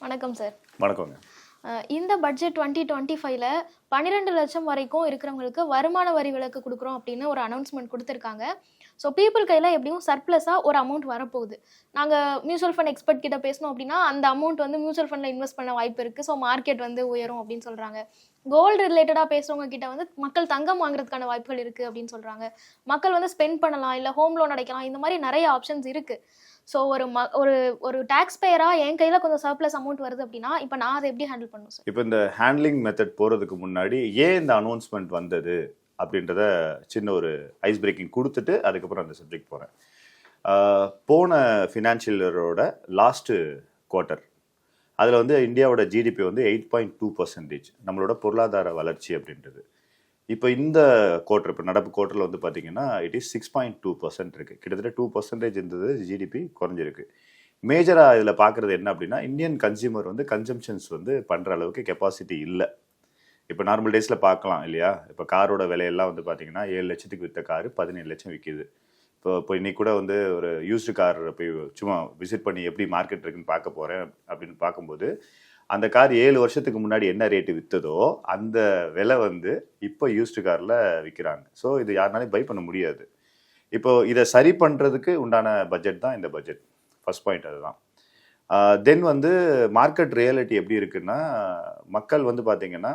வணக்கம் சார். வணக்கங்க. இந்த பட்ஜெட் 2025ல 12 லட்சம் வரைக்கும் இருக்கிறவங்களுக்கு வருமான வரி விலக்கு கொடுக்குறோம் அப்படின்னு ஒரு அனௌன்ஸ்மெண்ட் கொடுத்துருக்காங்க. ஸோ பீப்புள் கையில் எப்படியும் சர்ப்ளஸாக ஒரு அமௌண்ட் வரப்போகுது. நாங்கள் மியூச்சுவல் ஃபண்ட் எக்ஸ்பர்ட் கிட்ட பேசணும் அப்படின்னா அந்த அமௌண்ட் வந்து மியூச்சுவல் ஃபண்டில் இன்வெஸ்ட் பண்ண வாய்ப்பு இருக்குது. ஸோ மார்க்கெட் வந்து உயரும் அப்படின்னு சொல்கிறாங்க. கோல்டு ரிலேட்டடாக பேசுகிறவங்க கிட்ட வந்து மக்கள் தங்கம் வாங்குறதுக்கான வாய்ப்புகள் இருக்குது அப்படின்னு சொல்கிறாங்க. மக்கள் வந்து ஸ்பெண்ட் பண்ணலாம், இல்லை ஹோம் லோன் அடைக்கலாம், இந்த மாதிரி நிறைய ஆப்ஷன்ஸ் இருக்குது. ஸோ ஒரு டாக்ஸ் பேயராக என் கையில் கொஞ்சம் சர்ப்ளஸ் அமௌண்ட் வருது அப்படின்னா இப்போ நான் அதை எப்படி ஹேண்டில் பண்ணுவேன் சார்? இப்போ இந்த ஹேண்ட்லிங் மெத்தட் போகிறதுக்கு முன்னாடி ஏன் இந்த அனௌன்ஸ்மெண்ட் வந்தது அப்படின்றத சின்ன ஒரு ஐஸ் பிரேக்கிங் கொடுத்துட்டு அதுக்கப்புறம் அந்த சப்ஜெக்ட் போகிறேன். போன ஃபினான்ஷியல் இயரோட லாஸ்ட்டு குவார்ட்டர் அதில் வந்து இந்தியாவோட ஜிடிபி வந்து 8.2%, நம்மளோட பொருளாதார வளர்ச்சி அப்படின்றது. இப்போ இந்த குவார்ட்டர், இப்போ நடப்பு குவார்ட்டரில் வந்து பார்த்தீங்கன்னா இட் இஸ் 6.2% இருக்குது. கிட்டத்தட்ட 2% இருந்தது ஜிடிபி குறைஞ்சிருக்கு. மேஜராக இதில் பார்க்குறது என்ன அப்படின்னா, இந்தியன் கன்சியூமர் வந்து கன்சம்ஷன்ஸ் வந்து பண்ணுற அளவுக்கு கெப்பாசிட்டி இல்லை. இப்போ நார்மல் டேஸில் பார்க்கலாம் இல்லையா, இப்போ காரோட விலையெல்லாம் வந்து பார்த்தீங்கன்னா 7 லட்சத்துக்கு விற்ற காரு 17 லட்சம் விற்கிது. இப்போ இன்னைக்கு கூட வந்து ஒரு யூஸ்டு கார் போய் சும்மா விசிட் பண்ணி எப்படி மார்க்கெட் இருக்குன்னு பார்க்க போகிறேன் அப்படின்னு பார்க்கும்போது அந்த கார் 7 வருஷத்துக்கு முன்னாடி என்ன ரேட்டு விற்றதோ அந்த விலை வந்து இப்போ யூஸ்டு காரில் விற்கிறாங்க. ஸோ இது யாருனாலையும் பை பண்ண முடியாது. இப்போ இதை சரி பண்ணுறதுக்கு உண்டான பட்ஜெட் தான் இந்த பட்ஜெட். ஃபர்ஸ்ட் பாயிண்ட் அதுதான். தென் வந்து மார்க்கெட் ரியாலிட்டி எப்படி இருக்குன்னா, மக்கள் வந்து பார்த்தீங்கன்னா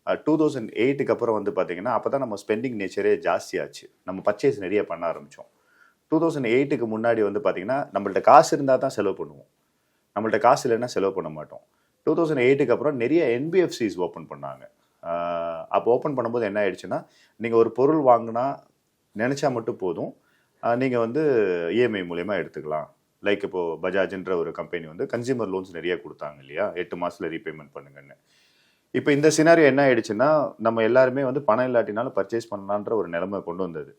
2008க்கு அப்புறம் வந்து பார்த்தீங்கன்னா அப்போ தான் நம்ம ஸ்பெண்டிங் நேச்சரே ஜாஸ்தியாச்சு. நம்ம பர்ச்சேஸ் நிறைய பண்ண ஆரம்பித்தோம். 2008க்கு முன்னாடி வந்து பார்த்தீங்கன்னா நம்மள்ட்ட காசு இருந்தால் தான் செலவு பண்ணுவோம், நம்மள்ட்ட காசு இல்லைன்னா செலவு பண்ண மாட்டோம். 2008க்கு அப்புறம் நிறைய என்பிஎஃப்சிஸ் ஓப்பன் பண்ணாங்க. அப்போ ஓப்பன் பண்ணும்போது என்ன ஆயிடுச்சுன்னா, நீங்கள் ஒரு பொருள் வாங்கினா நினச்சா மட்டும் போதும், நீங்கள் வந்து இஎம்ஐ மூலயமா எடுத்துக்கலாம். லைக் இப்போது பஜாஜ்ன்ற ஒரு கம்பெனி வந்து கன்சியூமர் லோன்ஸ் நிறைய கொடுத்தாங்க இல்லையா, 8 மாதத்தில் ரீபேமெண்ட் பண்ணுங்கன்னு. இப்போ இந்த சினாரியோ என்ன ஆயிடுச்சுன்னா, நம்ம எல்லாருமே வந்து பணம் இல்லாட்டினாலும் பர்ச்சேஸ் பண்ணலான்ற ஒரு நிலைமை கொண்டு வந்தது.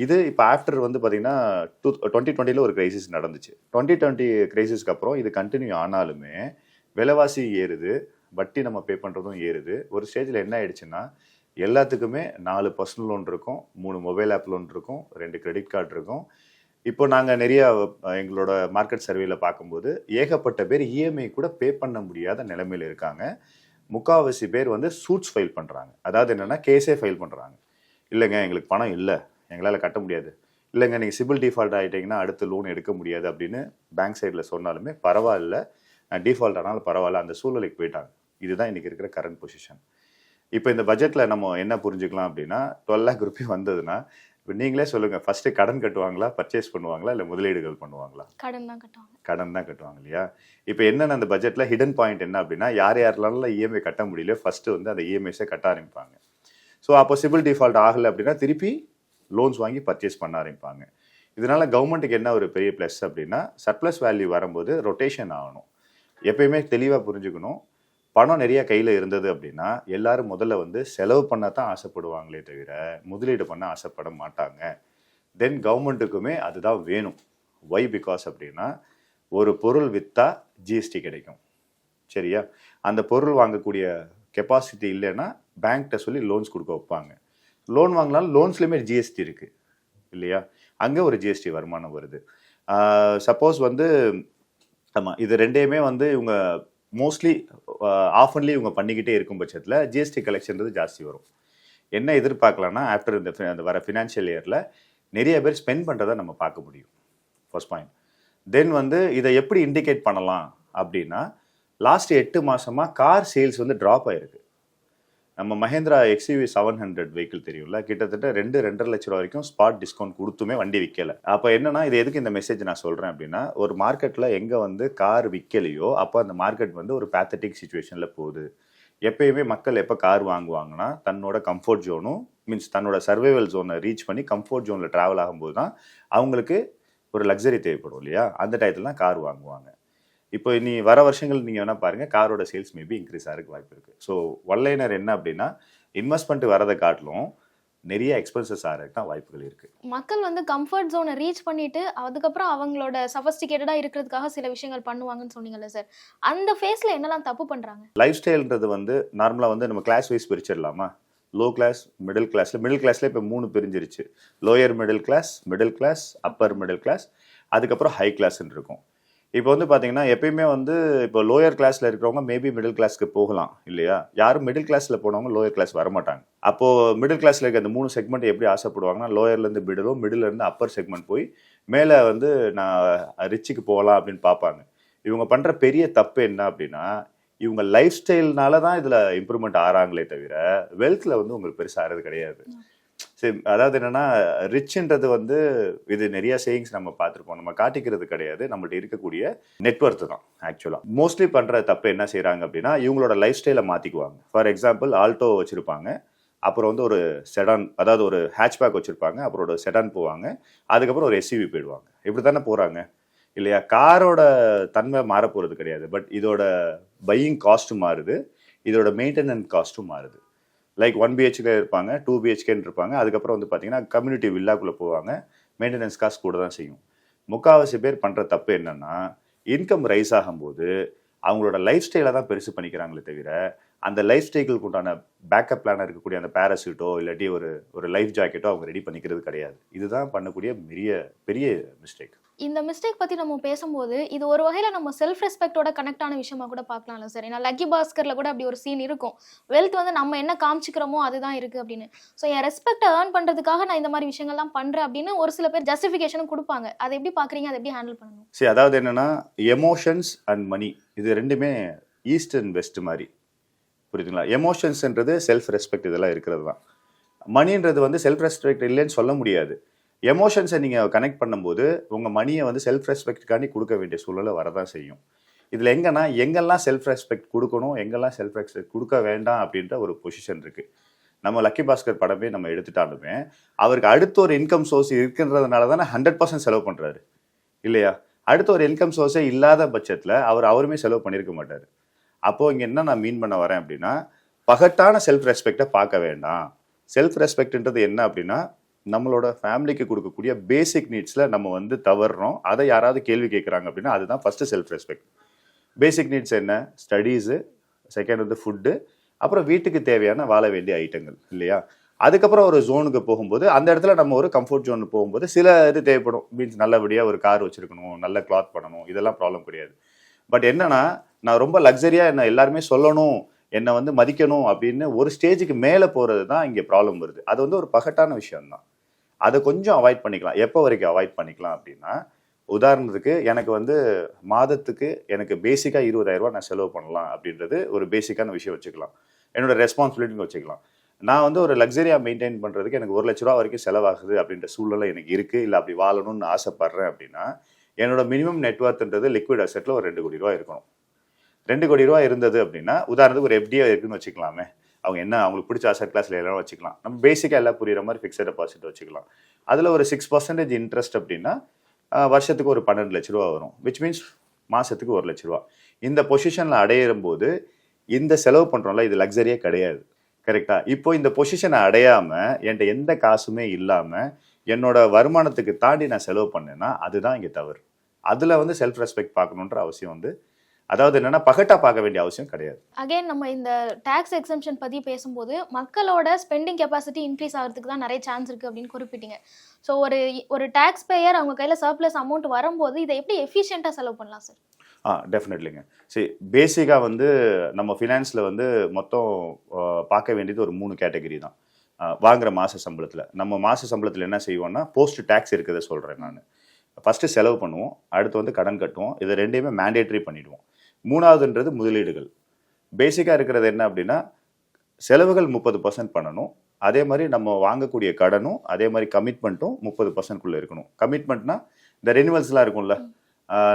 இது இப்போ ஆஃப்டர் வந்து பார்த்தீங்கன்னா 2020ல் ஒரு கிரைசிஸ் நடந்துச்சு. 2020 கிரைசிஸ்க்கு அப்புறம் இது கண்டினியூ ஆனாலுமே விலைவாசி ஏறுது, வட்டி நம்ம பே பண்ணுறதும் ஏறுது. ஒரு ஸ்டேஜில் என்ன ஆயிடுச்சுன்னா, எல்லாத்துக்குமே 4 பர்சனல் லோன் இருக்கும், 3 மொபைல் ஆப் லோன் இருக்கும், 2 கிரெடிட் கார்டு இருக்கும். இப்போ நாங்கள் நிறைய எங்களோட மார்க்கெட் சர்வேல பார்க்கும்போது ஏகப்பட்ட பேர் இஎம்ஐ கூட பே பண்ண முடியாத நிலைமையில் இருக்காங்க. முக்கால்வாசி பேர் வந்து சூட்ஸ் ஃபைல் பண்ணுறாங்க. அதாவது என்னென்னா கேஸே ஃபைல் பண்ணுறாங்க. இல்லைங்க எங்களுக்கு பணம் இல்லை, எங்களால் கட்ட முடியாது, இல்லைங்க நீங்கள் சிபில் டிஃபால்ட் ஆகிட்டீங்கன்னா அடுத்து லோன் எடுக்க முடியாது அப்படின்னு பேங்க் சைடில் சொன்னாலுமே பரவாயில்ல, டிஃபால்ட் ஆனாலும் பரவாயில்ல, அந்த சூழ்நிலைக்கு போயிட்டாங்க. இதுதான் இன்றைக்கி இருக்கிற கரண்ட் பொசிஷன். இப்போ இந்த பட்ஜெட்டில் நம்ம என்ன புரிஞ்சுக்கலாம் அப்படின்னா, 12 lakh ரூபி வந்ததுன்னா இப்போ நீங்களே சொல்லுங்கள், ஃபஸ்ட்டு கடன் கட்டுவாங்களா, பர்ச்சேஸ் பண்ணுவாங்களா, இல்லை முதலீடுகள் பண்ணுவாங்களா? கடன் தான் கட்டுவாங்க. கடன் தான் கட்டுவாங்க இல்லையா. இப்போ என்னென்ன அந்த பட்ஜெட்டில் ஹிடன் பாயிண்ட் என்ன அப்படின்னா, யாரெல்லாம் இஎம்ஐ கட்ட முடியல ஃபஸ்ட்டு வந்து அந்த இஎம்ஐஸை கட்ட ஆரம்பிப்பாங்க. ஸோ அப்போ சிபில் டிஃபால்ட் ஆகலை அப்படின்னா திருப்பி லோன்ஸ் வாங்கி பர்ச்சேஸ் பண்ண ஆரம்பிப்பாங்க. இதனால் கவர்மெண்ட்டுக்கு என்ன ஒரு பெரிய ப்ளஸ் அப்படின்னா, சர்ப்ளஸ் வேல்யூ வரும்போது ரொட்டேஷன் ஆகணும். எப்பயுமே தெளிவாக புரிஞ்சுக்கணும், பணம் நிறைய கையில் இருந்தது அப்படின்னா எல்லாரும் முதல்ல வந்து செலவு பண்ண தான் ஆசைப்படுவாங்களே தவிர முதலீடு பண்ண ஆசைப்பட மாட்டாங்க. தென் கவர்மெண்ட்டுக்குமே அதுதான் வேணும். ஒய் பிகாஸ் அப்படின்னா, ஒரு பொருள் விற்றா ஜிஎஸ்டி கிடைக்கும் சரியா. அந்த பொருள் வாங்கக்கூடிய கெப்பாசிட்டி இல்லைன்னா பேங்க்கிட்ட சொல்லி லோன்ஸ் கொடுக்க வைப்பாங்க. லோன் வாங்கினாலும் லோன்ஸ்லேயுமே ஜிஎஸ்டி இருக்குது இல்லையா, அங்கே ஒரு ஜிஎஸ்டி வருமானம் வருது. சப்போஸ் வந்து ஆமாம், இது ரெண்டையுமே வந்து இவங்க மோஸ்ட்லி ஆஃபன்லி இவங்க பண்ணிக்கிட்டே இருக்கும் பட்சத்தில் ஜிஎஸ்டி கலெக்ஷன்றது ஜாஸ்தி வரும். என்ன எதிர்பார்க்கலாம்னா, ஆஃப்டர் இந்த வர ஃபினான்ஷியல் இயரில் நிறைய பேர் ஸ்பெண்ட் பண்ணுறதை நம்ம பார்க்க முடியும். First point. தென் வந்து இதை எப்படி இண்டிகேட் பண்ணலாம் அப்படின்னா, லாஸ்ட் 8 மாதமாக கார் சேல்ஸ் வந்து ட்ராப் ஆகிருக்கு. நம்ம மஹேந்திரா எக்ஸ்யூவி 700 வெஹிக்கிள் தெரியும்ல, கிட்டத்தட்ட 2-2.5 லட்ச ரூபா வரைக்கும் ஸ்பாட் டிஸ்கவுண்ட் கொடுத்துமே வண்டி விற்கலை. அப்போ என்னன்னா, இது எதுக்கு இந்த மெசேஜ் நான் சொல்கிறேன் அப்படின்னா, ஒரு மார்க்கெட்டில் எங்கே வந்து கார் விற்கலையோ அப்போ அந்த மார்க்கெட் வந்து ஒரு பேத்தட்டிக் சுச்சுவேஷனில் போகுது. எப்பயுமே மக்கள் எப்போ கார் வாங்குவாங்கன்னா, தன்னோட கம்ஃபர்ட் ஜோனும் மீன்ஸ் தன்னோட சர்வைவல் ஜோனை ரீச் பண்ணி கம்ஃபர்ட் ஜோனில் ட்ராவல் ஆகும்போது தான் அவங்களுக்கு ஒரு லக்ஸரி தேவைப்படும் இல்லையா, அந்த டயத்தில் தான் கார் வாங்குவாங்க. இப்போ இனி வர வருஷங்கள் நீங்கள் வேணால் பாருங்கள், காரோட சேல்ஸ் மேபி இன்க்ரீஸ் ஆகிறதுக்கு வாய்ப்பு இருக்குது. ஸோ ஒன்லைனர் என்ன அப்படின்னா, இன்வெஸ்ட்மெண்ட் வரதை காட்டிலும் நிறைய எக்ஸ்பென்சஸ் ஆகிறதுக்கு தான் வாய்ப்புகள் இருக்குது. மக்கள் வந்து கம்ஃபர்ட் ஜோனை ரீச் பண்ணிட்டு அதுக்கப்புறம் அவங்களோட சஃபஸ்டிகேட்டடாக இருக்கிறதுக்காக சில விஷயங்கள் பண்ணுவாங்கன்னு சொன்னீங்கல்ல சார், அந்த ஃபேஸில் என்னெல்லாம் தப்பு பண்ணுறாங்க? லைஃப் ஸ்டைல்ன்றது வந்து நார்மலாக வந்து நம்ம கிளாஸ் வைஸ் பிரிச்சிடலாமா, லோ கிளாஸ், மிடில் கிளாஸில் இப்போ 3 பிரிஞ்சிருச்சு. Lower middle class, upper middle class, அதுக்கப்புறம் ஹை கிளாஸ்ன்னு இருக்கும். இப்போ வந்து பார்த்தீங்கன்னா எப்பயுமே வந்து இப்போ லோயர் கிளாஸ்ல இருக்கிறவங்க மேபி மிடில் கிளாஸ்க்கு போகலாம் இல்லையா? யாரும் மிடில் கிளாஸ்ல போனவங்க லோயர் கிளாஸ் வரமாட்டாங்க. அப்போ மிடில் கிளாஸ்ல இருக்க அந்த 3 செக்மெண்ட் எப்படி ஆசைப்படுவாங்கன்னா, லோயர்ல இருந்து மிடிலும், மிடில்ல இருந்து அப்பர் செக்மெண்ட் போய் மேல வந்து நான் ரிச்சுக்கு போகலாம் அப்படின்னு பார்ப்பாங்க. இவங்க பண்ற பெரிய தப்பு என்ன அப்படின்னா, இவங்க லைஃப் ஸ்டைல்னால தான் இதுல இம்ப்ரூவ்மெண்ட் ஆறாங்களே தவிர வெல்த்ல வந்து உங்களுக்கு பெருசா ஆறது கிடையாது. சரி, அதாவது என்னன்னா ரிச்ன்றது வந்து இது நிறைய சேயிங்ஸ் நம்ம பார்த்துருப்போம். நம்ம காட்டிக்கிறது கிடையாது, நம்மள்ட்ட இருக்கக்கூடிய நெட்வொர்த் தான் ஆக்சுவலா. மோஸ்ட்லி பண்ற தப்பு என்ன செய்யறாங்க அப்படின்னா, இவங்களோட லைஃப் ஸ்டைலை மாத்திக்குவாங்க. ஃபார் எக்ஸாம்பிள் ஆல்டோ வச்சிருப்பாங்க, அப்புறம் வந்து ஒரு செடான், அதாவது ஒரு ஹேட்ச்பேக் வச்சிருப்பாங்க, அப்புறம் ஒரு செடான் போவாங்க, அதுக்கப்புறம் ஒரு எஸ்யூவி போயிடுவாங்க. இப்படி தானே போறாங்க இல்லையா? காரோட தன்மை மாற போறது கிடையாது, பட் இதோட பையிங் காஸ்ட்டும் மாறுது, இதோட மெயின்டெனன்ஸ் காஸ்ட்டும் மாறுது. லைக் 1 பிஹெச்கே இருப்பாங்க, 2 பிஹெச்கேன்னு இருப்பாங்க, அதுக்கப்புறம் வந்து பார்த்தீங்கன்னா கம்யூனிட்டி வில்லாக்குள்ளே போவாங்க, மெயின்டெனன்ஸ் காஸ்ட் கூட தான் செய்யும். முக்கால்வாசி பேர் பண்ணுற தப்பு என்னன்னா, இன்கம் ரைஸ் ஆகும்போது அவங்களோட லைஃப் ஸ்டைலை தான் பெருசு பண்ணிக்கிறாங்களே தவிர, அந்த லைஃப் ஸ்டைலுக்கு உண்டான பேக்கப் பிளானாக இருக்கக்கூடிய அந்த பேராசூட்டோ இல்லாட்டி ஒரு லைஃப் ஜாக்கெட்டோ அவங்க ரெடி பண்ணிக்கிறது கிடையாது. இதுதான் பண்ணக்கூடிய பெரிய மிஸ்டேக். இந்த மிஸ்டேக் பத்தி நம்ம பேசும்போது இது ஒரு வகையில நம்ம செல்ஃப் ரெஸ்பெக்டோட கனெக்ட் ஆன விஷயமா கூட பார்க்கலாம்ல சார். ஏன்னா லக்கி பாஸ்கர்ல கூட அப்படி ஒரு சீன் இருக்கும். வெல்த் வந்து நம்ம என்ன காமிச்சிக்கிறோமோ அதுதான் இருக்கு அப்படின்னு. ஸோ என் ரெஸ்பெக்ட் ஏர்ன் பண்றதுக்காக நான் இந்த மாதிரி விஷயங்கள்லாம் பண்றேன் அப்படின்னு ஒரு சில பேர் ஜஸ்டிஃபிகேஷனும் கொடுப்பாங்க. அதை எப்படி பாக்குறீங்க? அதை எப்படி ஹேண்டில் பண்ணணும்? சரி, அதாவது என்னன்னா எமோஷன்ஸ் அண்ட் மணி இது ரெண்டுமே ஈஸ்ட் அண்ட் வெஸ்ட் மாதிரி, புரியுதுங்களா? எமோஷன்ஸ்ன்றது செல்ஃப் ரெஸ்பெக்ட் இதெல்லாம் இருக்கிறது தான். மணின்றது வந்து செல்ஃப் ரெஸ்பெக்ட் இல்லைன்னு சொல்ல முடியாது. எமோஷன்ஸை நீங்கள் கனெக்ட் பண்ணும்போது உங்கள் மணியை வந்து செல்ஃப் ரெஸ்பெக்ட்காண்டி கொடுக்க வேண்டிய சூழ்நிலை வரதான் செய்யும். இதில் எங்கெல்லாம் செல்ஃப் ரெஸ்பெக்ட் கொடுக்கணும், எங்கெல்லாம் செல்ஃப் ரெஸ்பெக்ட் கொடுக்க வேண்டாம் அப்படின்ற ஒரு பொசிஷன் இருக்குது. நம்ம லக்கி பாஸ்கர் படமே நம்ம எடுத்துட்டாலுமே அவருக்கு அடுத்த ஒரு இன்கம் சோர்ஸ் இருக்குன்றதுனால தானே 100% செலவு பண்ணுறாரு இல்லையா? அடுத்த ஒரு இன்கம் சோர்ஸே இல்லாத பட்சத்தில் அவருமே செலவு பண்ணியிருக்க மாட்டார். அப்போது இங்கே என்ன நான் மீன் பண்ண வரேன் அப்படின்னா, பகட்டான செல்ஃப் ரெஸ்பெக்டை பார்க்க வேண்டாம். செல்ஃப் ரெஸ்பெக்ட்ன்றது என்ன அப்படின்னா, நம்மளோட ஃபேமிலிக்கு கொடுக்கக்கூடிய பேசிக் நீட்ஸில் நம்ம வந்து தவறுறோம், அதை யாராவது கேள்வி கேட்குறாங்க அப்படின்னா அதுதான் first self respect. Basic needs என்ன? ஸ்டடீஸு, செகண்ட் வந்து ஃபுட்டு, அப்புறம் வீட்டுக்கு தேவையான வாழ வேண்டிய ஐட்டங்கள் இல்லையா? அதுக்கப்புறம் ஒரு ஜோனுக்கு போகும்போது அந்த இடத்துல நம்ம ஒரு கம்ஃபர்ட் ஜோனுக்கு போகும்போது சில இது தேவைப்படும். மீன்ஸ் நல்லபடியாக ஒரு கார் வச்சுருக்கணும், நல்ல கிளாத் பண்ணணும், இதெல்லாம் ப்ராப்ளம் கிடையாது. பட் என்னன்னா, நான் ரொம்ப லக்ஸரியாக என்ன எல்லாருமே சொல்லணும், என்னை வந்து மதிக்கணும் அப்படின்னு ஒரு ஸ்டேஜுக்கு மேலே போகிறது தான் இங்கே ப்ராப்ளம் வருது. அது வந்து ஒரு பகட்டான விஷயம்தான். அதை கொஞ்சம் அவாய்ட் பண்ணிக்கலாம். எப்போ வரைக்கும் அவாய்ட் பண்ணிக்கலாம் அப்படின்னா, உதாரணத்துக்கு எனக்கு வந்து மாதத்துக்கு எனக்கு பேசிக்காக 20,000 ரூபா நான் செலவு பண்ணலாம் அப்படின்றது ஒரு பேசிக்கான விஷயம் வச்சுக்கலாம். என்னோட ரெஸ்பான்சிபிலிட்டின்னு வச்சுக்கலாம். நான் வந்து ஒரு லக்ஸரியாக மெயின்டைன் பண்ணுறதுக்கு எனக்கு 1 லட்ச ரூபா வரைக்கும் செலவாகுது அப்படின்ற சூழ்நிலை எனக்கு இருக்குது, இல்லை அப்படி வாழணும்னு ஆசைப்படுறேன் அப்படின்னா, என்னோட மினிமம் நெட்வொர்த்ன்றது லிக்விட் அசெட்டில் ஒரு 2 கோடி ரூபா இருக்கணும். 2 கோடி ரூபா இருந்தது அப்படின்னா, உதாரணத்துக்கு ஒரு எஃப்டியா இருக்குன்னு வச்சுக்கலாமே, அவங்க என்ன அவங்களுக்கு பிடிச்ச அசெட் கிளாஸ்ல எல்லாம் வச்சுக்கலாம். நம்ம பேசிக்காக எல்லாம் புரியுற மாதிரி ஃபிக்ஸட் டெபாசிட் வச்சுக்கலாம். அதில் ஒரு 6% இன்ட்ரெஸ்ட் அப்படின்னா வருஷத்துக்கு ஒரு 12 லட்ச ரூபா வரும். விச் மீன்ஸ் மாதத்துக்கு 1 லட்ச ரூபா. இந்த பொசிஷனில் அடையிற போது இந்த செலவு பண்ணுறோம்ல, இது லக்ஸரியே கிடையாது. கரெக்டா? இப்போ இந்த பொசிஷனை அடையாமல் என்கிட்ட எந்த காசுமே இல்லாமல் என்னோட வருமானத்துக்கு தாண்டி நான் செலவு பண்ணேன்னா அதுதான் இங்கே தவறு. அதில் வந்து செல்ஃப் ரெஸ்பெக்ட் பார்க்கணுன்ற அவசியம் வந்து, அதாவது என்னன்னா பகட்டா பார்க்க வேண்டிய அவசியம் கிடையாது. அகைன் நம்ம இந்த டாக்ஸ் எக்ஸம்ஷன் பத்தி பேசும்போது மக்களோட ஸ்பெண்டிங் கெப்பாசிட்டி இன்க்ரீஸ் ஆகிறதுக்கு தான் நிறைய சான்ஸ் இருக்கு அப்படின்னு குறிப்பிட்டீங்க. ஸோ ஒரு டாக்ஸ் பேயர் அவங்க கையில் சர்ப்ளஸ் அமௌண்ட் வரும்போது இதை எப்படி எஃபிஷியண்டாக செலவு பண்ணலாம் சார்? டெஃபினெட்லிங்க. சரி, பேசிக்காக வந்து நம்ம ஃபினான்ஸில் வந்து மொத்தம் பார்க்க வேண்டியது ஒரு 3 கேட்டகரி தான். வாங்குகிற மாத சம்பளத்தில் நம்ம மாத சம்பளத்தில் என்ன செய்வோம்னா போஸ்ட் டேக்ஸ் இருக்கிறத சொல்கிறேன் நான். ஃபஸ்ட்டு செலவு பண்ணுவோம், அடுத்து வந்து கடன் கட்டுவோம். இதை ரெண்டையுமே மேண்டேட்ரி பண்ணிவிடுவோம். 3வதுன்றது முதலீடுகள். பேசிக்காக இருக்கிறது என்ன அப்படின்னா, செலவுகள் 30% பண்ணணும், அதே மாதிரி நம்ம வாங்கக்கூடிய கடனும் அதே மாதிரி கமிட்மெண்ட்டும் 30%க்குள்ளே இருக்கணும். கமிட்மெண்ட்னா இந்த ரெனிவல்ஸ்லாம் இருக்கும்ல,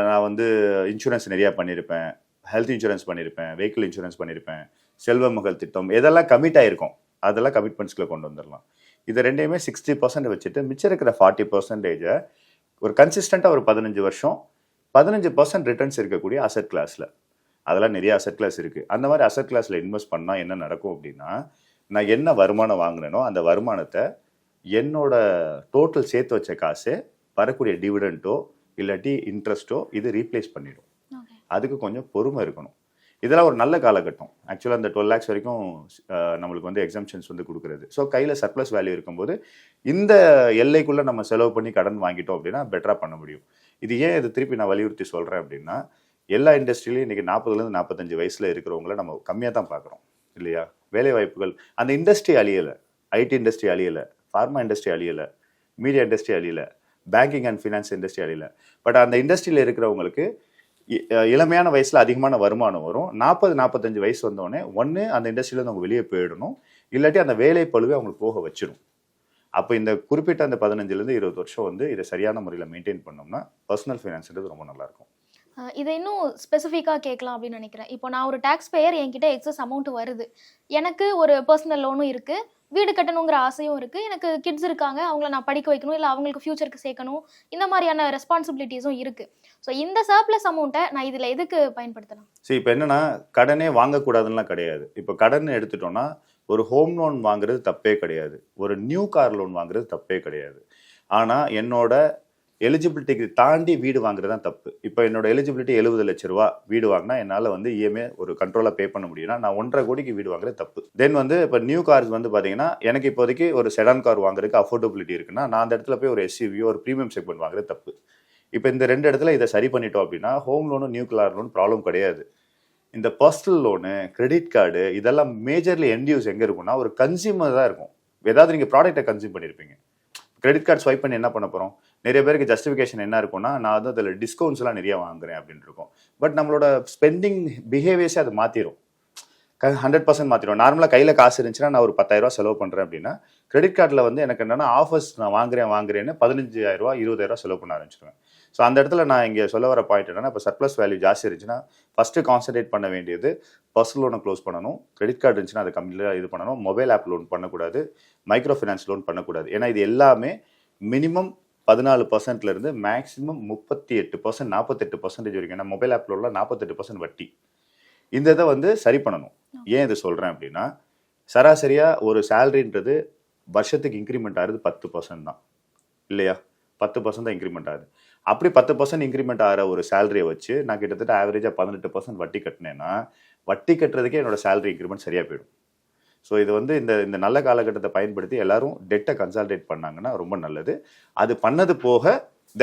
நான் வந்து இன்சூரன்ஸ் நிறையா பண்ணியிருப்பேன், ஹெல்த் இன்சூரன்ஸ் பண்ணியிருப்பேன், வெஹிக்கிள் இன்சூரன்ஸ் பண்ணியிருப்பேன், செல்வ மகள் திட்டம், இதெல்லாம் கமிட் ஆகிருக்கும், அதெல்லாம் கமிட்மெண்ட்ஸ்குள்ளே கொண்டு வந்துடலாம். இதை ரெண்டையுமே 60% வச்சுட்டு மிச்சம் இருக்கிற 40%-ஐ ஒரு கன்சிஸ்டண்ட்டாக ஒரு 15 வருஷம் 15% ரிட்டர்ன்ஸ் இருக்கக்கூடிய அசெட் கிளாஸில், அதெல்லாம் நிறைய அசெட் கிளாஸ் இருக்குது, அந்த மாதிரி அசெட் கிளாஸில் இன்வெஸ்ட் பண்ணால் என்ன நடக்கும் அப்படின்னா, நான் என்ன வருமானம் வாங்கினேனோ அந்த வருமானத்தை என்னோட டோட்டல் சேர்த்து வச்ச காசு வரக்கூடிய டிவிடெண்டோ இல்லாட்டி இன்ட்ரெஸ்ட்டோ இது ரீப்ளேஸ் பண்ணிடும். அதுக்கு கொஞ்சம் பொறுமை இருக்கணும். இதெல்லாம் ஒரு நல்ல காலகட்டம். ஆக்சுவலாக இந்த 12 lakhs வரைக்கும் நம்மளுக்கு வந்து எக்ஸம்ஷன்ஸ் வந்து கொடுக்குறது. ஸோ கையில் சர்ப்ளஸ் வேல்யூ இருக்கும்போது இந்த எல்லைக்குள்ளே நம்ம செலவு பண்ணி கடன் வாங்கிட்டோம் அப்படின்னா பெட்டராக பண்ண முடியும். இது ஏன் இது திருப்பி நான் வலியுறுத்தி சொல்கிறேன் அப்படின்னா, எல்லா இண்டஸ்ட்ரியிலையும் இன்றைக்கி 40லேருந்து 45 வயசில் இருக்கிறவங்கள நம்ம கம்மியாக தான் பார்க்குறோம் இல்லையா? வேலை வாய்ப்புகள் அந்த இண்டஸ்ட்ரி அழியலை, ஐடி இண்டஸ்ட்ரி அழியலை, ஃபார்மா இண்டஸ்ட்ரி அழியலை, மீடியா இண்டஸ்ட்ரி அழியலை, பேங்கிங் அண்ட் ஃபினான்ஸ் இண்டஸ்ட்ரி அழியலை. பட் அந்த இண்டஸ்ட்ரியில் இருக்கிறவங்களுக்கு இளமையான வயசில் அதிகமான வருமானம் வரும். 40-45 வயசு வந்தோடனே ஒன்று அந்த இண்டஸ்ட்ரியிலேருந்து அவங்க வெளியே போயிடணும், இல்லாட்டி அந்த வேலை பழுவே அவங்களுக்கு போக வச்சிடும். அப்போ இந்த குறிப்பிட்ட அந்த 15லேருந்து 20 வருஷம் வந்து இதை சரியான முறையில் மெயின்டைன் பண்ணோம்னா பர்சனல் ஃபைனான்ஸ்ன்றது ரொம்ப நல்லாயிருக்கும். இதை இன்னும் ஸ்பெசிஃபிக்காக கேட்கலாம் அப்படின்னு நினைக்கிறேன். இப்போ நான் ஒரு டேக்ஸ் பேயர், என்கிட்ட எக்ஸஸ் அமௌண்ட் வருது, எனக்கு ஒரு பர்சனல் லோனும் இருக்குது, வீடு கட்டணுங்கிற ஆசையும் இருக்குது, எனக்கு கிட்ஸ் இருக்காங்க, அவங்கள நான் படிக்க வைக்கணும், இல்லை அவங்களுக்கு ஃபியூச்சருக்கு சேர்க்கணும், இந்த மாதிரியான ரெஸ்பான்சிபிலிட்டிஸும் இருக்குது. ஸோ இந்த சர்ப்ளஸ் அமௌண்ட்டை நான் இதில் எதுக்கு பயன்படுத்தலாம்? சரி, இப்போ என்னன்னா கடனே வாங்கக்கூடாதுன்னெலாம் கிடையாது. இப்போ கடன் எடுத்துட்டோம்னா ஒரு ஹோம் லோன் வாங்குறது தப்பே கிடையாது, ஒரு நியூ கார் லோன் வாங்குறது தப்பே கிடையாது. ஆனால் என்னோட எலிஜிபிலிட்டிக்கு தாண்டி வீடு வாங்குறது தான் தப்பு. இப்போ என்னோட எலிஜிபிலிட்டி 70 லட்ச ரூபா வீடு வாங்கினா என்னால் வந்து இஎம்ஐ ஒரு கண்ட்ரோலாக பே பண்ண முடியும்னா நான் 1.5 கோடிக்கு வீடு வாங்குறது தப்பு. தென் வந்து இப்போ நியூ கார்ஸ் வந்து பார்த்தீங்கன்னா எனக்கு இப்போதைக்கு ஒரு செடான் கார் வாங்குறதுக்கு அஃபோர்டபிலிட்டி இருக்குன்னா நான் அந்த இடத்துல போய் ஒரு எஸ்யூவியோ ஒரு ப்ரீமியம் செக்மெண்ட் வாங்குறது தப்பு. இப்போ இந்த 2 இடத்துல இதை சரி பண்ணிட்டோம் அப்படின்னா ஹோம் லோனும் நியூ கார் லோன் ப்ராப்ளம் கிடையாது. இந்த பர்சனல் லோனு, கிரெடிட் கார்டு இதெல்லாம் மேஜர்லி எண்ட் யூஸ் எங்கே இருக்கும்னா ஒரு கன்சியூமர் தான் இருக்கும். ஏதாவது நீங்கள் ப்ராடக்ட்டை கன்சியூம் பண்ணியிருப்பீங்க. கிரெடிட் கார்டு ஸ்வைப் பண்ணி என்ன பண்ண போகிறோம்? நிறைய பேருக்கு ஜஸ்டிஃபிகேஷன் என்ன இருக்கும்னா நான் வந்து அதில் டிஸ்கவுண்ட்ஸ்லாம் நிறையா வாங்குறேன் அப்படின்னு இருக்கும். பட் நம்மளோட ஸ்பெண்டிங் பிஹேவியர்ஸே அது மாற்றிடும், 100% மாற்றிடும். நார்மலாக கையில் காசு இருந்துச்சுன்னா நான் ஒரு 10,000 ரூபா செலவு பண்ணுறேன் அப்படின்னா கிரெடிட் கார்டில் வந்து எனக்கு என்னென்னா ஆஃபர்ஸ் நான் வாங்குறேன்னு 15,000 ரூபா 20,000 ரூபா செலவு பண்ண ஆரம்பிச்சிடுவேன். ஸோ அந்த இடத்துல நான் இங்கே சொல்ல வர பாயிண்ட் என்னன்னா, இப்போ சர்ப்ளஸ் வேல்யூ ஜாஸ்தி இருந்துச்சுன்னா ஃபஸ்ட்டு கான்சன்ட்ரேட் பண்ண வேண்டியது பர்சனல் லோனை க்ளோஸ் பண்ணணும், கிரெடிட் கார்டு இருந்துச்சுன்னா அது கம்மியாக இது பண்ணணும், மொபைல் ஆப் லோன் பண்ணக்கூடாது, மைக்ரோ ஃபினான்ஸ் லோன் பண்ணக்கூடாது. ஏன்னா இது எல்லாமே மினிமம் 14%லேருந்து மேக்ஸிமம் 38%, 48% வரைக்கும். ஏன்னா மொபைல் ஆப் லோனில் 48% வட்டி. இந்த இதை வந்து சரி பண்ணணும். ஏன் இது சொல்கிறேன் அப்படின்னா, சராசரியாக ஒரு சேலரின்றது வருஷத்துக்கு இன்க்ரிமெண்ட் ஆகுது 10% தான் இல்லையா? 10% தான் இன்க்ரிமெண்ட் ஆகுது. அப்படி 10% இன்க்ரிமெண்ட் ஆகிற ஒரு சேலரியை வச்சு நான் கிட்டத்தட்ட ஆவரேஜாக 18% வட்டி கட்டினேன்னா வட்டி கட்டுறதுக்கே என்னோட சேலரி இன்க்ரிமெண்ட் சரியாக போயிடும். ஸோ இது வந்து இந்த நல்ல காலகட்டத்தை பயன்படுத்தி எல்லாரும் டெட்டை கன்சால்டேட் பண்ணாங்கன்னா ரொம்ப நல்லது. அது பண்ணது போக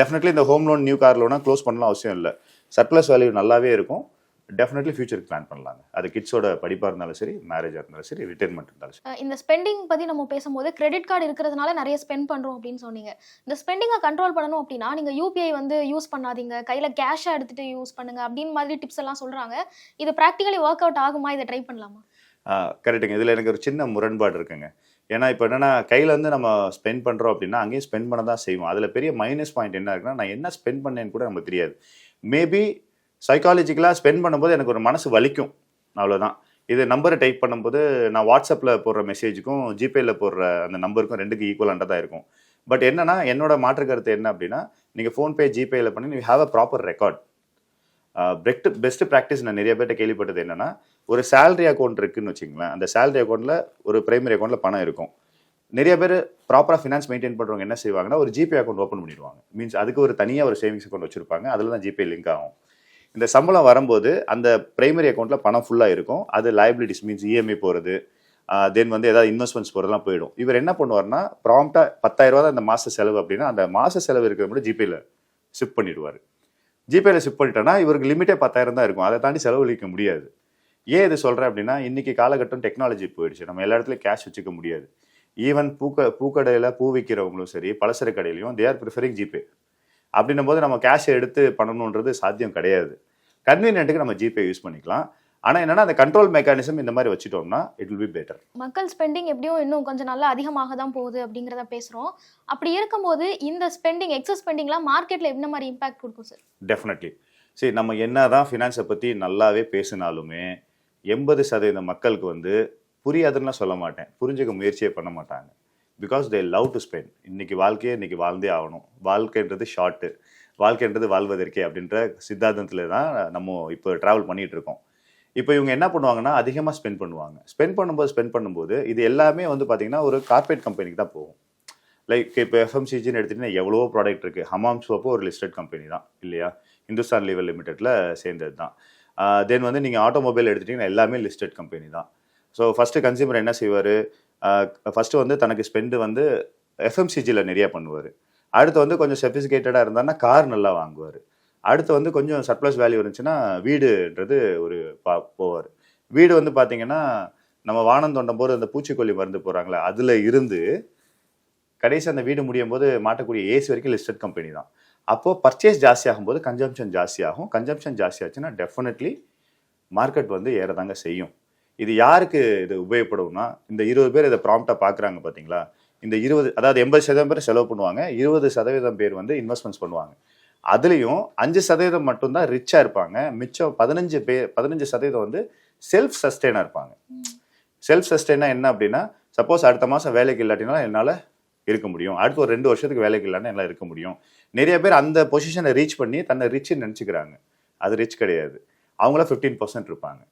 டெஃபினெட்லி இந்த ஹோம் லோன், நியூ கார் லோனாக க்ளோஸ் பண்ணலாம் அவசியம் இல்லை. சர்ப்ளஸ் வேல்யூ நல்லாவே இருக்கும். டெஃபினெட்லி ஃபியூச்சருக்கு பிளான் பண்ணலாங்க. அது கிட்ஸோட படிப்பாக இருந்தாலும் சரி, மேரேஜாக இருந்தாலும் சரி, ரிட்டைர்மெண்ட் இருந்தாலும் சரி. இந்த ஸ்பெண்டிங் பற்றி நம்ம பேசும்போது கிரெடிட் கார்டு இருக்கிறதுனால நிறைய ஸ்பெண்ட் பண்ணுறோம் அப்படின்னு சொன்னீங்க. இந்த ஸ்பெண்டிங்கை கண்ட்ரோல் பண்ணணும் அப்படின்னா நீங்கள் யூபிஐ வந்து யூஸ் பண்ணாதீங்க, கையில் கேஷாக எடுத்துகிட்டு யூஸ் பண்ணுங்க அப்படின்னு மாதிரி டிப்ஸ் எல்லாம் சொல்கிறாங்க. இது ப்ராக்டிக்கலி ஒர்க் அவுட் ஆகுமா? இதை ட்ரை பண்ணலாமா? கரெக்டுங்க. இதில் எனக்கு ஒரு சின்ன முரண்பாடு இருக்குங்க. ஏன்னா இப்போ என்னென்னா கையில் வந்து நம்ம ஸ்பெண்ட் பண்ணுறோம் அப்படின்னா அங்கேயும் ஸ்பெண்ட் பண்ண தான் செய்வோம். அதில் பெரிய மைனஸ் பாயிண்ட் என்ன இருக்குன்னா, நான் என்ன ஸ்பெண்ட் பண்ணேன்னு கூட நமக்கு தெரியாது. மேபி சைக்காலஜிக்கலாக ஸ்பெண்ட் பண்ணும்போது எனக்கு ஒரு மனசு வலிக்கும், அவ்வளோதான். இது நம்பரை டைப் பண்ணும்போது நான் வாட்ஸ்அப்பில் போடுற மெசேஜுக்கும் ஜிபேயில் போடுற அந்த நம்பருக்கும் 2க்கும் ஈக்குவலாக தான் இருக்கும். பட் என்னன்னா என்னோட மாற்று கருத்து என்ன அப்படின்னா, நீங்கள் ஃபோன்பே, ஜிபேயில் பண்ணி you have a proper record. Best practice நான் நிறைய பேர்ட்ட கேள்விப்பட்டது என்னன்னா, ஒரு சேலரி அக்கௌண்ட் இருக்குன்னு வச்சுங்களேன், அந்த சேலரி அக்கௌண்ட்டில் ஒரு பிரைமரி அக்கௌண்ட்டில் பணம் இருக்கும். நிறைய பேர் ப்ராப்பராக ஃபினான்ஸ் மெயின்டைன் பண்ணுறவங்க என்ன செய்வாங்கன்னா ஒரு ஜிபே அக்கௌண்ட் ஓப்பன் பண்ணிடுவாங்க. மீன்ஸ் அதுக்கு ஒரு தனியாக ஒரு சேவிங்ஸ் அக்கௌண்ட் வச்சுருப்பாங்க, அதில் தான் ஜிபே லிங்க் ஆகும். இந்த சம்பளம் வரும்போது அந்த பிரைமரி அக்கௌண்ட்டில் பணம் ஃபுல்லாக இருக்கும். அது லைபிலிட்டிஸ் மீன்ஸ் இஎம்ஐ போகிறது, தென் வந்து ஏதாவது இன்வெஸ்ட்மெண்ட்ஸ் போகிறதுலாம் போயிடும். இவர் என்ன பண்ணுவார்னா ப்ராம்ப்டாக 10,000 ரூபா தான் அந்த மாத செலவு அப்படின்னா அந்த மாத செலவு இருக்கிறத மட்டும் ஜிபேயில் ஷிஃப்ட் பண்ணிடுவார். ஜிபேயில் ஷிஃப்ட் பண்ணிட்டோன்னா இவருக்கு லிமிட்டே 10,000 தான் இருக்கும், அதை தாண்டி செலவழிக்க முடியாது. ஏன் இது சொல்கிறேன் அப்படின்னா, இன்றைக்கி காலகட்டம் டெக்னாலஜி போயிடுச்சு, நம்ம எல்லா இடத்துலையும் கேஷ் வச்சுக்க முடியாது. ஈவன் பூக்கடையில் பூ விற்கிறவங்களும் சரி, பலசர கடையிலையும் தே ஆர் ப்ரிஃபரிங் ஜிபே. அப்படின்னும் போது நம்ம கேஷை எடுத்து பண்ணணுன்றது சாத்தியம் கிடையாது. கன்வீனியன்ட்டுக்கு நம்ம ஜிபே யூஸ் பண்ணிக்கலாம். ஆனால் என்னன்னா அந்த கண்ட்ரோல் மெக்கானிசம் இந்த மாதிரி வச்சுட்டோம்னா இட் வில் பி பெட்டர். மக்கள் ஸ்பெண்டிங் எப்படியும் இன்னும் கொஞ்சம் நல்லா அதிகமாக தான் போகுது அப்படிங்கிறத பேசுகிறோம். அப்படி இருக்கும்போது இந்த ஸ்பெண்டிங், எக்ஸஸ் ஸ்பெண்டிங்லாம் மார்க்கெட்டில் என்ன மாதிரி இம்பாக்ட் கொடுக்கும் சார்? டெஃபினெட்லி. சரி, நம்ம என்ன தான் ஃபினான்ஸை பற்றி நல்லாவே பேசினாலுமே 80% மக்களுக்கு வந்து புரியாதுன்னா சொல்ல மாட்டேன், புரிஞ்சுக்க முயற்சியே பண்ண மாட்டாங்க. Because they love to spend. இன்றைக்கி வாழ்க்கையே இன்றைக்கி வாழ்ந்தே ஆகணும், வாழ்க்கைன்றது ஷார்ட்டு, வாழ்க்கைன்றது வாழ்வதற்கே அப்படின்ற சித்தாந்தத்தில் தான் நம்ம இப்போ ட்ராவல் பண்ணிகிட்டு இருக்கோம். இப்போ இவங்க என்ன பண்ணுவாங்கன்னா அதிகமாக ஸ்பெண்ட் பண்ணும்போது இது எல்லாமே வந்து பார்த்திங்கன்னா ஒரு கார்பரேட் கம்பெனிக்கு தான் போகும். லைக் இப்போ எஃப்எம்சிஜின்னு எடுத்துகிட்டிங்கன்னா எவ்வளோ ப்ராடக்ட் இருக்குது. ஹமாம் சோப்பு ஒரு லிஸ்டட் கம்பெனி தான் இல்லையா, இந்துஸ்தான் லீவர் லிமிடெட்டில் சேர்ந்தது தான். தென் வந்து நீங்கள் ஆட்டோமொபைல் எடுத்துட்டிங்கன்னா எல்லாமே லிஸ்டட் கம்பெனி தான். ஸோ ஃபஸ்ட்டு கன்சியூமர் என்ன செய்வார், ஃபஸ்ட்டு வந்து தனக்கு ஸ்பெண்டு வந்து எஃப்எம்சிஜியில் நிறையா பண்ணுவார். அடுத்து வந்து கொஞ்சம் செஃபிசிகேட்டடாக இருந்தாருன்னா கார் நல்லா வாங்குவார். அடுத்து வந்து கொஞ்சம் சர்ப்ளஸ் வேல்யூ இருந்துச்சுன்னா வீடுன்றது ஒரு போவார். வீடு வந்து பார்த்தீங்கன்னா நம்ம வானம் தோண்டும் போது அந்த பூச்சிக்கொல்லி மருந்து போகிறாங்களே அதில் இருந்து கடைசி அந்த வீடு முடியும் போது மாட்டக்கூடிய ஏசி வரைக்கும் லிஸ்டட் கம்பெனி தான். அப்போது பர்ச்சேஸ் ஜாஸ்தியாகும் போது கன்சம்ஷன் ஜாஸ்தியாகும். கன்சம்ஷன் ஜாஸ்தியாச்சுன்னா டெஃபினெட்லி மார்க்கெட் வந்து ஏறதாங்க செய்யும். இது யாருக்கு இது உபயோகப்படும்னா, இந்த 20 பேர் இதை ப்ராம்ப்டாக பார்க்குறாங்க பார்த்தீங்களா, இந்த 20 அதாவது 80% பேர் செலவு பண்ணுவாங்க, 20% பேர் வந்து இன்வெஸ்ட்மெண்ட்ஸ் பண்ணுவாங்க. அதுலேயும் 5% மட்டும்தான் ரிச்சாக இருப்பாங்க. மிச்சம் 15% வந்து செல்ஃப் சஸ்டெயினாக இருப்பாங்க. செல்ஃப் சஸ்டெயினாக என்ன அப்படின்னா, சப்போஸ் அடுத்த மாதம் வேலைக்கு இல்லாட்டினாலும் என்னால் இருக்க முடியும், அடுத்து ஒரு 2 வருஷத்துக்கு வேலைக்கு இல்லைன்னா என்னால் இருக்க முடியும். நிறைய பேர் அந்த பொசிஷனை ரீச் பண்ணி தன்னை ரிச்சுன்னு நினச்சிக்கிறாங்க. அது ரிச் கிடையாது. அவங்கள 15% இருப்பாங்க.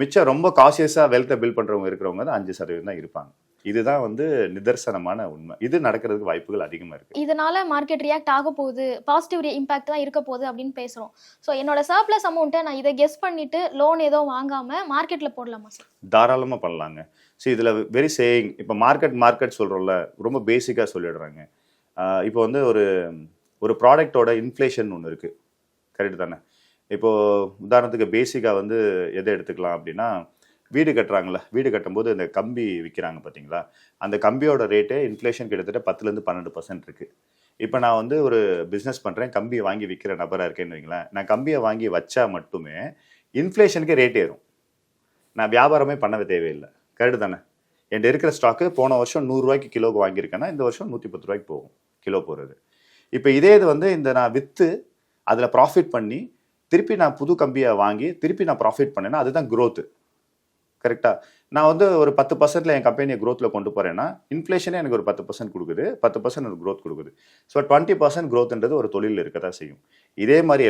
மிச்சம் ரொம்ப காசியஸாக வெல்த்தை பில்ட் பண்ணுறவங்க இருக்கிறவங்க தான் 5% தான் இருப்பாங்க. இதுதான் வந்து நிதர்சனமான உண்மை. இது நடக்கிறதுக்கு வாய்ப்புகள் அதிகமாக இருக்குது. இதனால மார்க்கெட் ரியாக்ட் ஆக போகுது, பாசிட்டிவ் இம்பாக்ட் தான் இருக்க போகுது அப்படின்னு பேசுகிறோம். ஸோ என்னோட சர்ப்ளஸ் அமௌண்ட்டை நான் இதை கெஸ் பண்ணிட்டு லோன் ஏதோ வாங்காமல் மார்க்கெட்டில் போடலாமா சார்? தாராளமாக பண்ணலாங்க. ஸோ இதில் வெரி சேயிங், இப்போ மார்க்கெட் சொல்கிறோம்ல, ரொம்ப பேசிக்காக சொல்லிடுறாங்க. இப்போ வந்து ஒரு ப்ராடக்டோட இன்ஃப்ளேஷன் ஒன்று இருக்குது, கரெக்டு தானே? இப்போது உதாரணத்துக்கு பேசிக்காக வந்து எதை எடுத்துக்கலாம் அப்படின்னா, வீடு கட்டுறாங்களே, வீடு கட்டும்போது இந்த கம்பி விற்கிறாங்க பார்த்தீங்களா, அந்த கம்பியோட ரேட்டே இன்ஃப்ளேஷன் கிட்டத்தட்ட 10% 12% இருக்குது. இப்போ நான் வந்து ஒரு பிஸ்னஸ் பண்ணுறேன், கம்பியை வாங்கி விற்கிற நபராக இருக்கேன்னு வைங்களேன். நான் கம்பியை வாங்கி வச்சா மட்டுமே இன்ஃப்ளேஷனுக்கு ரேட் ஏறும். நான் வியாபாரமே பண்ணவே தேவையில்லை, கரெக்டு தானே? என்கிட்ட இருக்கிற ஸ்டாக்கு போன வருஷம் 100 ரூபாய்க்கு கிலோக்கு வாங்கியிருக்கேன்னா இந்த வருஷம் 110 ரூபாய்க்கு போகும் கிலோ போகிறது. இப்போ இதே இது வந்து இந்த நான் விற்று அதில் ப்ராஃபிட் பண்ணி திருப்பி நான் புது கம்பியை வாங்கி திருப்பி நான் ப்ராஃபிட் பண்ணேன்னா அதுதான் க்ரோத்து, கரெக்டாக? நான் வந்து ஒரு 10% என் கம்பெனியை க்ரோத்தில் கொண்டு போகிறேன்னா இன்ஃப்ளேஷனே எனக்கு ஒரு 10% கொடுக்குது, 10% எனக்கு க்ரோத் கொடுக்குது. ஸோ 20% க்ரோத்ன்றது ஒரு தொழில் இருக்க தான் செய்யும். இதே மாதிரி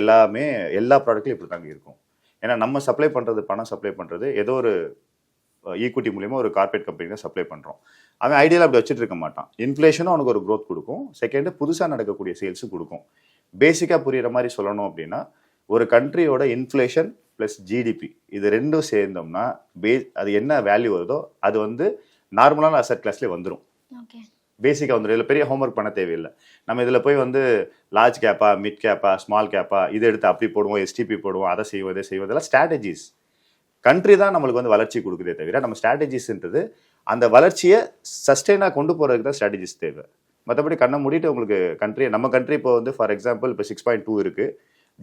எல்லா ப்ராடக்ட்லையும் இப்படி தாங்க இருக்கும். ஏன்னா நம்ம சப்ளை பண்ணுறது, பணம் சப்ளை பண்ணுறது ஏதோ ஒரு ஈக்விட்டி மூலியமாக ஒரு கார்பரேட் கம்பெனி தான் சப்ளை பண்ணுறோம். அவன் ஐடியாவில் அப்படி வச்சுட்டு இருக்க மாட்டான். இன்ஃப்ளேஷனும் அவனுக்கு ஒரு க்ரோத் கொடுக்கும், செகண்டு புதுசாக நடக்கக்கூடிய சேல்ஸும் கொடுக்கும். பேசிக்காக புரிகிற மாதிரி சொல்லணும் அப்படின்னா, ஒரு கண்ட்ரியோட இன்ஃப்ளேஷன் ப்ளஸ் ஜிடிபி இது ரெண்டும் சேர்ந்தோம்னா அது என்ன வேல்யூ வருதோ அது வந்து நார்மலான அசெட் கிளாஸ்லேயே வந்துடும். பேசிக்காக வந்துடும். இதில் பெரிய ஹோம்ஒர்க் பண்ண தேவையில்லை. நம்ம இதில் போய் வந்து லார்ஜ் கேப்பா, மிட் கேப்பா, ஸ்மால் கேப்பா, இதை எடுத்து அப்படி போடுவோம், எஸ்டிபி போடுவோம், அதை செய்வோம், இதை செய்வோம், இதெல்லாம் ஸ்ட்ராட்டஜிஸ். கண்ட்ரி தான் நம்மளுக்கு வந்து வளர்ச்சி கொடுக்குதே தவிர நம்ம ஸ்ட்ராட்டஜிஸ்ன்றது அந்த வளர்ச்சியை சஸ்டெயினாக கொண்டு போகிறதுக்கு தான் ஸ்ட்ராட்டஜிஸ் தேவை. மற்றபடி கண்ணை மூடிட்டு உங்களுக்கு நம்ம கண்ட்ரி இப்போ வந்து ஃபார் எக்ஸாம்பிள் இப்போ 6.2 இருக்குது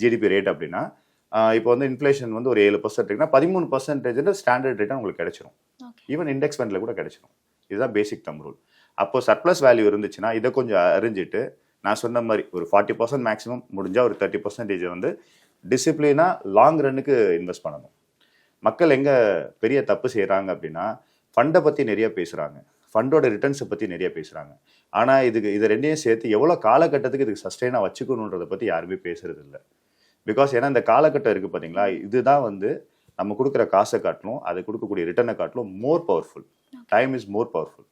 ஜிடிபி ரேட் அப்படின்னா, இப்போ வந்து இன்ஃப்ளேஷன் வந்து ஒரு 7% இருக்குன்னா 13% ஸ்டாண்டர்ட் ரேட்டாக உங்களுக்கு கிடைச்சிரும். ஈவன் இண்டெக்ஸ் ஃபண்டில் கூட கிடைச்சிரும். இதுதான் பேசிக் தம் ரூல். அப்போ சர்ப்ளஸ் வேல்யூ இருந்துச்சுன்னா இதை கொஞ்சம் அறிஞ்சிட்டு நான் சொன்ன மாதிரி ஒரு 40% மேக்ஸிமம், முடிஞ்சால் ஒரு 30% வந்து டிசிப்ளினாக லாங் ரன்னுக்கு இன்வெஸ்ட் பண்ணணும். மக்கள் எங்கே பெரிய தப்பு செய்கிறாங்க அப்படின்னா, ஃபண்டை பற்றி நிறைய பேசுகிறாங்க, ஃபண்டோட ரிட்டர்ன்ஸை பற்றி நிறைய பேசுகிறாங்க. ஆனால் இது ரெண்டையும் சேர்த்து எவ்வளோ காலகட்டத்துக்கு இதுக்கு சஸ்டெயினாக வச்சுக்கணுன்றதை பற்றி யாருமே பேசுறது இல்லை. பிகாஸ் ஏன்னா இந்த காலகட்டம் இருக்குது பார்த்தீங்களா, இதுதான் வந்து நம்ம கொடுக்குற காசை காட்டிலும் அது கொடுக்கக்கூடிய ரிட்டர்னை காட்டிலும் more powerful. Time is more powerful.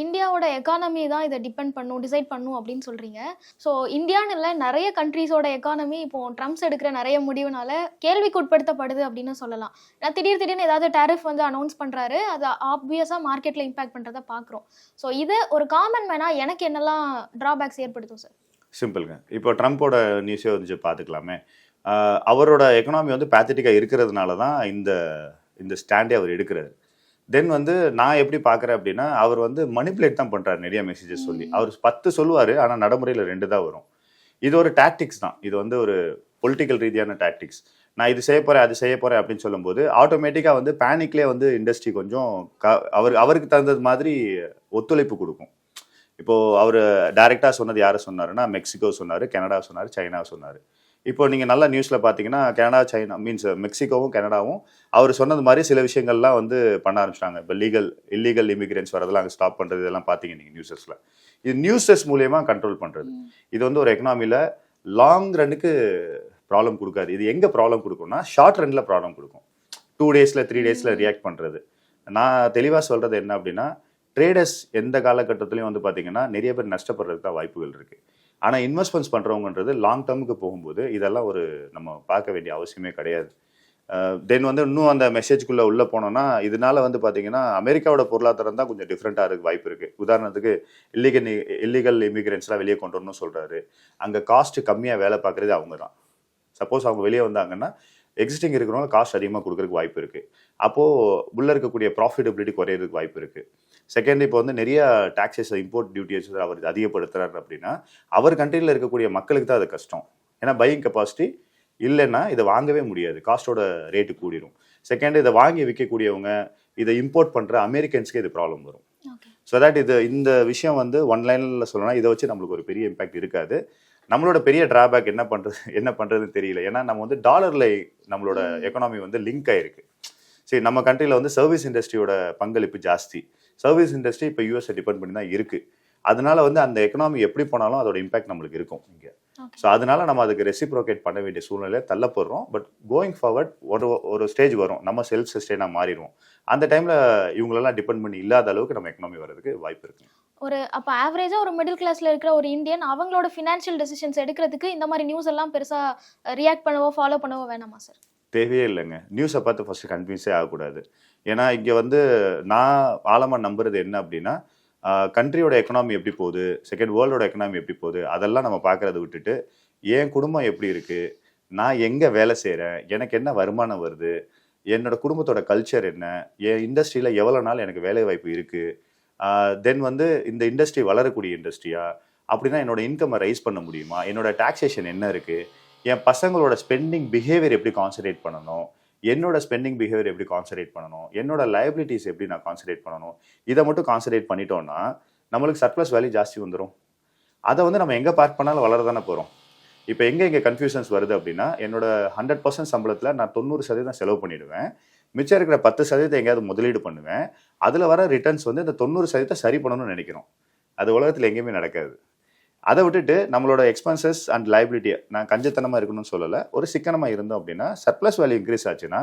இந்தியாவோட எக்கானமி தான் இதை டிசைட் பண்ணும் அப்படின்னு சொல்கிறீங்க. ஸோ இந்தியான்னு இல்லை, நிறைய கண்ட்ரீஸோட எக்கானமி இப்போ ட்ரம்ப்ஸ் எடுக்கிற நிறைய முடிவுனால கேள்விக்கு உட்படுத்தப்படுது அப்படின்னு சொல்லலாம். நான் திடீர்னு ஏதாவது டேரிஃப் வந்து அனௌன்ஸ் பண்ணுறாரு, அது ஆப்வியஸாக மார்க்கெட்டில் இம்பாக்ட் பண்ணுறதை பார்க்குறோம். ஸோ இது ஒரு காமன் மேனாக எனக்கு என்னெல்லாம் ட்ராபேக்ஸ் ஏற்படுத்தும் சார்? சிம்பிளுங்க. இப்போ ட்ரம்ப்போட நியூஸே வந்து பார்த்துக்கலாமே. அவரோட எக்கனாமி வந்து பேத்தட்டிக்காக இருக்கிறதுனால தான் இந்த ஸ்டாண்டே அவர் எடுக்கிறாரு. தென் வந்து நான் எப்படி பார்க்குறேன் அப்படின்னா, அவர் வந்து மனிப்புலேட் தான் பண்ணுறாரு நிறைய மெசேஜஸ் சொல்லி. அவர் 10 சொல்லுவார், ஆனால் நடைமுறையில் 2 தான் வரும். இது ஒரு டாக்டிக்ஸ் தான். இது வந்து ஒரு பொலிட்டிக்கல் ரீதியான டாக்டிக்ஸ். நான் இது செய்ய போகிறேன், அது செய்ய போகிறேன் அப்படின்னு சொல்லும்போது ஆட்டோமேட்டிக்காக வந்து பேனிக்லேயே வந்து இண்டஸ்ட்ரி கொஞ்சம் அவருக்கு தகுந்தது மாதிரி ஒத்துழைப்பு கொடுக்கும். இப்போது அவர் டைரெக்டாக சொன்னது யாரை சொன்னாருன்னா, மெக்சிகோ சொன்னார், கனடா சொன்னார், சைனா சொன்னார். இப்போ நீங்கள் நல்ல நியூஸில் பார்த்தீங்கன்னா கனடா, சைனா மெக்சிகோவும் கனடாவும் அவர் சொன்னது மாதிரி சில விஷயங்கள்லாம் வந்து பண்ண ஆரம்பிச்சிட்டாங்க. இப்போ இல்லீகல் இமிகிரன்ஸ் வரதெல்லாம் அங்கே ஸ்டாப் பண்ணுறது, இதெல்லாம் பார்த்தீங்க நீங்கள் நியூஸஸில். இது நியூஸஸ் மூலியமாக கண்ட்ரோல் பண்ணுறது. இது வந்து ஒரு எக்கனாமியில் லாங் ரன்னுக்கு ப்ராப்ளம் கொடுக்காது. இது எங்கே ப்ராப்ளம் கொடுக்கும்னா ஷார்ட் ரன்னில் ப்ராப்ளம் கொடுக்கும். 2 டேஸில் 3 டேஸில் ரியாக்ட் பண்ணுறது. நான் தெளிவாக சொல்கிறது என்ன அப்படின்னா, ட்ரேடர்ஸ் எந்த காலகட்டத்திலையும் வந்து பார்த்தீங்கன்னா நிறைய பேர் நஷ்டப்படுறதுக்கு தான் வாய்ப்புகள் இருக்குது. ஆனால் இன்வெஸ்ட்மெண்ட்ஸ் பண்ணுறவங்கன்றது லாங் டேர்முக்கு போகும்போது இதெல்லாம் நம்ம பார்க்க வேண்டிய அவசியமே கிடையாது. தென் வந்து இன்னும் அந்த மெசேஜ்குள்ளே உள்ளே போனோம்னா இதனால வந்து பார்த்தீங்கன்னா அமெரிக்காவோட பொருளாதாரம் தான் கொஞ்சம் டிஃப்ரெண்ட்டாக இருக்க வாய்ப்பு இருக்குது. உதாரணத்துக்கு இல்லீகல் இமிகிரன்ஸ்லாம் வெளியே கொண்டு வரணும்னு சொல்கிறாரு. அங்கே காஸ்ட்டு கம்மியாக வேலை பார்க்குறது அவங்க தான். சப்போஸ் அவங்க வெளியே வந்தாங்கன்னா எக்ஸிஸ்டிங் இருக்கிறவங்க காஸ்ட் அதிகமாக கொடுக்கறதுக்கு வாய்ப்பு இருக்குது. அப்போது உள்ளே இருக்கக்கூடிய ப்ராஃபிட்டபிலிட்டி குறையிறதுக்கு வாய்ப்பு இருக்குது. செகண்ட், இப்போ வந்து நிறைய டாக்ஸஸ் இம்போர்ட் டியூட்டிஸ் அவர் அதிகப்படுத்துறாரு அப்படின்னா அவர் கண்ட்ரியில் இருக்கக்கூடிய மக்களுக்கு தான் அது கஷ்டம். ஏன்னா பையிங் கெப்பாசிட்டி இல்லைன்னா இதை வாங்கவே முடியாது, காஸ்ட்டோட ரேட்டு கூடிரும். செகண்ட், இதை வாங்கி விற்கக்கூடியவங்க, இதை இம்போர்ட் பண்ணுற அமெரிக்கன்ஸ்க்கு இது ப்ராப்ளம் வரும். ஸோ தட் இந்த விஷயம் வந்து ஒன் லைனில் சொல்லணும்னா இதை வச்சு நம்மளுக்கு ஒரு பெரிய இம்பாக்ட் இருக்காது. நம்மளோட பெரிய டிராபேக் என்ன பண்ணுறதுன்னு தெரியல. ஏன்னா நம்ம வந்து டாலரில் நம்மளோட எக்கனாமி வந்து லிங்க் ஆயிருக்கு. சரி, நம்ம கண்ட்ரியில் வந்து சர்வீஸ் இண்டஸ்ட்ரியோட பங்களிப்பு ஜாஸ்தி. சர்வீஸ் இண்டஸ்ட்ரி இப்போ யூஎஸ்ஐ டிபெண்ட் பண்ணி தான் இருக்குது. அதனால வந்து அந்த எக்கனாமி எப்படி போனாலும் அதோட இம்பாக்ட் நம்மளுக்கு இருக்கும் இங்கே. ஸோ அதனால நம்ம அதுக்கு ரெசிப்ரோகேட் பண்ண வேண்டிய சூழ்நிலையை தள்ளப்படுறோம். பட் கோயிங் ஃபார்வர்ட் ஒரு ஸ்டேஜ் வரும், நம்ம செல்ஃப் சஸ்டெயினாக மாறிடுவோம். அந்த டைமில் இவங்களெல்லாம் டிபெண்ட் பண்ணி இல்லாத அளவுக்கு நம்ம எக்கனாமி வர்றதுக்கு வாய்ப்பு இருக்கு. அப்போ ஆவரேஜாக ஒரு மிடில் கிளாஸில் இருக்கிற ஒரு இந்தியன் அவங்களோட ஃபினான்ஷியல் டெசிஷன்ஸ் எடுக்கிறதுக்கு இந்த மாதிரி நியூஸ் எல்லாம் பெருசாக ரியாக்ட் பண்ணவோ ஃபாலோ பண்ணவோ வேணாமா சார்? தேவையே இல்லைங்க. நியூஸை பார்த்து ஃபஸ்ட்டு கன்வின்ஸே ஆகக்கூடாது. ஏன்னா இங்கே வந்து நான் ஆழமாக நம்புறது என்ன அப்படின்னா, கண்ட்ரியோட எக்கனாமி எப்படி போகுது, செகண்ட் வேர்ல்டோட எக்கனாமி எப்படி போகுது, அதெல்லாம் நம்ம பார்க்குறத விட்டுட்டு என் குடும்பம் எப்படி இருக்குது, நான் எங்கே வேலை செய்கிறேன், எனக்கு என்ன வருமானம் வருது, என்னோட குடும்பத்தோட கல்ச்சர் என்ன, என் இண்டஸ்ட்ரியில் எவ்வளோ நாள் எனக்கு வேலை வாய்ப்பு இருக்குது, தென் வந்து இந்த இண்டஸ்ட்ரி வளரக்கூடிய இண்டஸ்ட்ரியா, அப்படின்னா என்னோட இன்கம்மை ரைஸ் பண்ண முடியுமா, என்னோட டாக்ஸேஷன் என்ன இருக்குது, என் பசங்களோட ஸ்பெண்டிங் பிஹேவியர் எப்படி கான்சன்ட்ரேட் பண்ணணும், என்னோட ஸ்பெண்டிங் பிஹேவியர் எப்படி கான்சன்ட்ரேட் பண்ணணும், என்னோட லைபிலிட்டிஸ் எப்படி நான் கான்சன்ட்ரேட் பண்ணணும், இதை மட்டும் கான்சன்ட்ரேட் பண்ணிட்டோம்னா நம்மளுக்கு சர்ப்ளஸ் வேல்யூ ஜாஸ்தி வந்துடும். அதை வந்து நம்ம எங்கே பார்க் பண்ணாலும் வளர தானே போகிறோம். இப்போ எங்கே கன்ஃபியூஷன்ஸ் வருது அப்படின்னா, என்னோட 100% சம்பளத்தில் நான் 90% செலவு பண்ணிவிடுவேன், மிச்சம் இருக்கிற 10% எங்கேயாவது முதலீடு பண்ணுவேன். அதில் வர ரிட்டர்ன்ஸ் வந்து இந்த 90% சரி பண்ணணும்னு நினைக்கிறோம். அது உலகத்தில் எங்கேயுமே நடக்காது. அதை விட்டுட்டு நம்மளோட எக்ஸ்பென்சஸ் அண்ட் லைபிலிட்டியை நான் கஞ்சத்தனமாக இருக்கணும்னு சொல்லலை, ஒரு சிக்கனமாக இருந்தோம் அப்படின்னா சர்ப்ளஸ் வேல்யூ இன்க்ரீஸ் ஆச்சுன்னா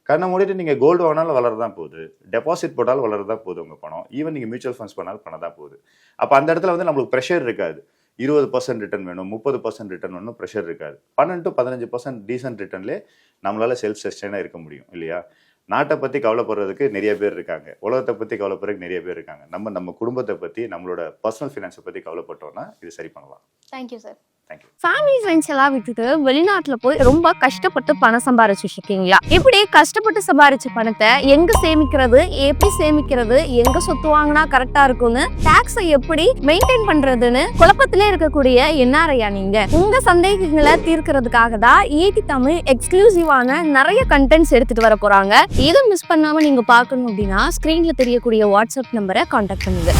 கண்ணை மூடிட்டு நீங்கள் கோல்டு வாங்கினாலும் வளரதான் போகுது, டெபாசிட் போட்டாலும் வளரதான் போகுது உங்கள் பணம், ஈவன் நீங்கள் மியூச்சுவல் ஃபண்ட்ஸ் பண்ணாலும் பண்ண தான் போகுது. அப்போ அந்த இடத்துல வந்து நம்மளுக்கு ப்ரெஷர் இருக்காது. 20% ரிட்டர்ன் வேணும், 30% ரிட்டர்ன் வேணும், ப்ரெஷர் இருக்காது. 12 to 15% டீசென்ட் ரிட்டர்ன்லேயே நம்மளால் செல்ஃப் சஸ்டெயினாக இருக்க முடியும் இல்லையா? நாட்டை பற்றி கவலைப்படுறதுக்கு நிறைய பேர் இருக்காங்க, உலகத்தை பற்றி கவலைப்படுறதுக்கு நிறைய பேர் இருக்காங்க. நம்ம குடும்பத்தை பற்றி, நம்மளோட பர்சனல் ஃபினான்ஸை பற்றி கவலைப்பட்டோம்னா இது சரி பண்ணலாம். Thank you sir. ஃபேமிலி ஃப்ரெண்ட்ஸ் எல்லாம் விட்டுட்டு வெளிநாட்டுல போய் ரொம்ப கஷ்டப்பட்டு பணம் சம்பாரிச்சுட்டு இருக்கீங்களா? இப்படி கஷ்டப்பட்டு சம்பாரிச்ச பணத்தை எங்க சேமிக்கிறது, எப்படி சேமிக்கிறது, எங்க சொத்து வாங்கினா கரெக்டா இருக்கும்னு, டாக்ஸை எப்படி மெயின்டைன் பண்றதுன்னு குழப்பத்திலே இருக்கக்கூடிய என்ஆர்ஐயா நீங்க? உங்க சந்தேகங்களை தீர்க்கிறதுக்காக தான் ஈடி தமிழ் எக்ஸ்க்ளூசிவான நிறைய கண்டென்ட்ஸ் எடுத்துட்டு வர போறாங்க. இதை மிஸ் பண்ணாம நீங்க பார்க்கணும் அப்படின்னா ஸ்கிரீன்ல தெரியக்கூடிய வாட்ஸ்அப் நம்பரை கான்டாக்ட் பண்ணுங்க.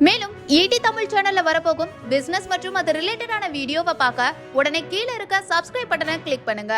மேலும் ஈடி தமிழ் சேனல்ல வரப்போகும் பிசினஸ் மற்றும் அது ரிலேட்டடான வீடியோவை பார்க்க உடனே கீழே இருக்க சப்ஸ்கிரைப் பட்டனை கிளிக் பண்ணுங்க.